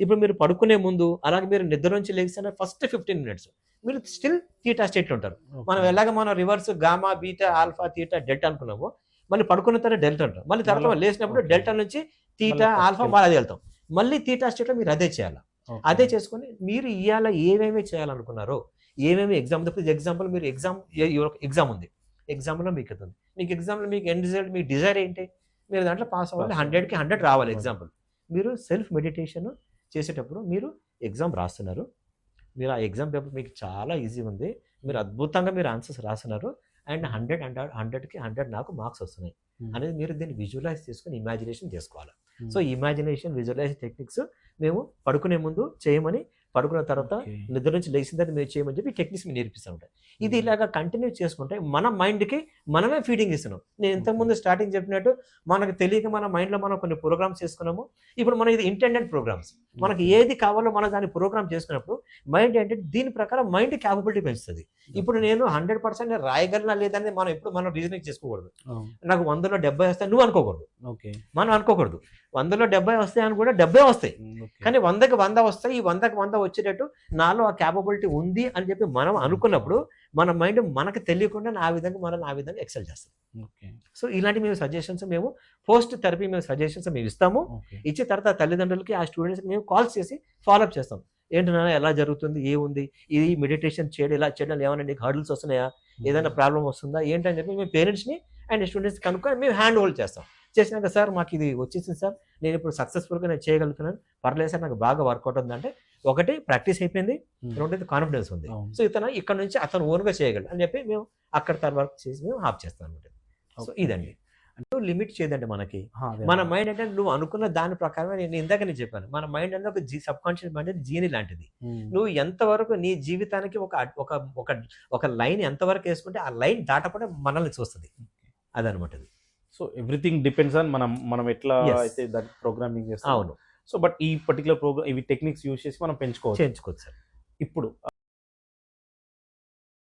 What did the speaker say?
ఇప్పుడు మీరు పడుకునే ముందు అలాగే మీరు నిద్ర నుంచి లేచిన ఫస్ట్ 15 మినిట్స్ మీరు స్టిల్ తీటా స్టేట్లో ఉంటారు. మనం ఎలాగ మనం reverse gamma, beta, alpha, theta, delta అనుకున్నామో మళ్ళీ పడుకున్న తర్వాత డెల్టా ఉంటాం. మళ్ళీ తర్వాత లేసినప్పుడు డెల్టా నుంచి తీటా, ఆల్ఫా మళ్ళీ అదే వెళ్తాం. మళ్ళీ తీటా స్టేట్లో మీరు అదే చేయాలి. అదే చేసుకొని మీరు ఇవాళ ఏమేమి చేయాలనుకున్నారో ఏమేమి ఎగ్జామ్ ఎగ్జాంపుల్ మీరు ఎగ్జామ్ ఉంది. ఎగ్జామ్లో మీకు ఇది ఉంది. మీకు ఎగ్జామ్లో మీకు ఎండ్ రిజల్ట్ మీ డిజైర్ ఏంటి? మీరు దాంట్లో పాస్ అవ్వాలి, 100కి 100 రావాలి. ఎగ్జాంపుల్ మీరు సెల్ఫ్ మెడిటేషన్ చేసేటప్పుడు మీరు ఎగ్జామ్ రాస్తున్నారు. మీరు ఆ ఎగ్జామ్ పేపర్ మీకు చాలా ఈజీ ఉంది. మీరు అద్భుతంగా మీరు ఆన్సర్స్ రాస్తున్నారు. అండ్ 100కి 100 నాకు మార్క్స్ వస్తున్నాయి అనేది మీరు దీన్ని విజువలైజ్ చేసుకొని ఇమాజినేషన్ చేసుకోవాలి. సో ఇమాజినేషన్ విజువలైజ్ టెక్నిక్స్ మేము పడుకునే ముందు చేయమని, పడుకున్న తర్వాత నిద్ర నుంచి లేచిన తర్వాత మీరు చేయమని చెప్పి టెక్నిక్స్ మీరు నేర్పిస్తూ ఉంటాయి. ఇది ఇలాగా కంటిన్యూ చేసుకుంటే మన మైండ్కి మనమే ఫీడింగ్ ఇస్తున్నాం. నేను ఇంతకుముందు స్టార్టింగ్ చెప్పినట్టు మనకు తెలియక మన మైండ్లో మనం కొన్ని ప్రోగ్రామ్స్ చేసుకున్నాము. ఇప్పుడు మనం ఇది ఇంటెండెడ్ ప్రోగ్రామ్స్. మనకి ఏది కావాలో మనం దాన్ని ప్రోగ్రామ్ చేసుకున్నప్పుడు మైండ్ ఏంటంటే దీని ప్రకారం మైండ్ క్యాపబిలిటీ పెంచుతుంది. ఇప్పుడు నేను 100% రాయగలనా లేదని మనం రీజనింగ్ చేసుకోకూడదు. నాకు 100లో 70 వస్తాయి నువ్వు అనుకోకూడదు. మనం అనుకోకూడదు 100లో 70 వస్తాయి అని కూడా 70 వస్తాయి. కానీ 100కి 100 వస్తాయి. ఈ 100కి 100 వచ్చేటట్టు నాలో ఆ క్యాపబిలిటీ ఉంది అని చెప్పి మనం అనుకున్నప్పుడు మన మైండ్ మనకు తెలియకుండా ఆ విధంగా ఎక్సెల్ చేస్తుంది. సో ఇలాంటి మేము సజెషన్స్ మేము పోస్ట్ థెరపీ మేము సజెషన్స్ మేము ఇస్తాము. ఇచ్చిన తర్వాత తల్లిదండ్రులకి ఆ స్టూడెంట్స్కి మేము కాల్స్ చేసి ఫాలోఅప్ చేస్తాం. ఏంటి నాన్న ఎలా జరుగుతుంది, ఏముంది, ఇది మెడిటేషన్ చేయడం ఇలా చేయడం ఏమైనా నీకు హర్డల్స్ వస్తున్నాయా, ఏదైనా ప్రాబ్లం వస్తుందా ఏంటని చెప్పి మేము పేరెంట్స్ని అండ్ స్టూడెంట్స్ కనుక్కొని మేము హ్యాండ్ హోల్డ్ చేస్తాం. చేసినాక సార్ మాకు ఇది వచ్చేసింది సార్, నేను ఇప్పుడు సక్సెస్ఫుల్గా నేను చేయగలుగుతున్నాను, పర్లేదు సార్ నాకు బాగా వర్కౌట్ ఉందంటే ఒకటి ప్రాక్టీస్ అయిపోయింది, రెండోది కాన్ఫిడెన్స్ ఉంది. సో ఇక్కడ నుంచి అతను ఓన్గా చేయగలడు అని చెప్పి మేము అక్కడ వర్క్ చేసి మేము ఆప్ చేస్తాం అనమాట. సో ఇదండి అంటే లిమిట్ చేయదండి మనకి. మన మైండ్ అంటే నువ్వు అనుకున్న దాని ప్రకారమే నేను ఇందాక నేను చెప్పాను, మన మైండ్ అంటే ఒక సబ్ కాన్షియస్ మైండ్ అంటే జీని లాంటిది. నువ్వు ఎంతవరకు నీ జీవితానికి ఒక లైన్ ఎంతవరకు వేసుకుంటే ఆ లైన్ దాటపడే మనల్ని చూస్తుంది. అదనమాట. సో ఎవ్రీథింగ్ డిపెండ్స్ ఆన్ మనం ఎట్లా అయితే దాని ప్రోగ్రామింగ్ చేస్తాం. అవును. సో బట్ ఈ పర్టికులర్ ప్రోగ్రామ్ ఇవి టెక్నిక్స్ యూజ్ చేసి మనం పెంచుకోవచ్చు సార్. ఇప్పుడు